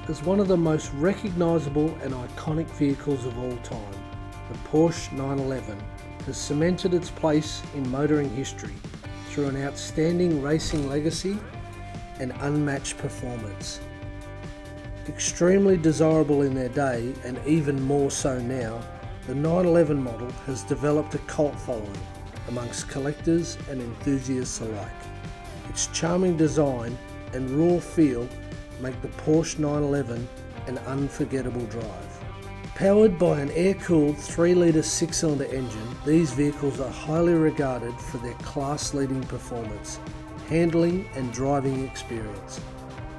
As one of the most recognisable and iconic vehicles of all time, the Porsche 911 has cemented its place in motoring history through an outstanding racing legacy and unmatched performance. Extremely desirable in their day and even more so now, the 911 model has developed a cult following amongst collectors and enthusiasts alike. Its charming design and raw feel make the Porsche 911 an unforgettable drive. Powered by an air-cooled 3-litre 6-cylinder engine, these vehicles are highly regarded for their class-leading performance, handling and driving experience.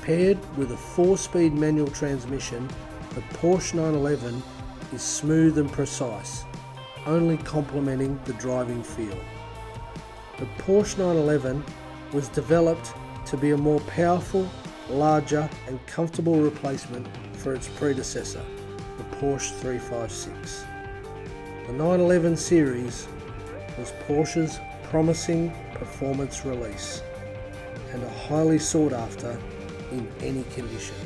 Paired with a 4-speed manual transmission, the Porsche 911 is smooth and precise, only complementing the driving feel. The Porsche 911 was developed to be a more powerful, larger and comfortable replacement for its predecessor, the Porsche 356. The 911 series was Porsche's promising performance release and a highly sought after in any condition.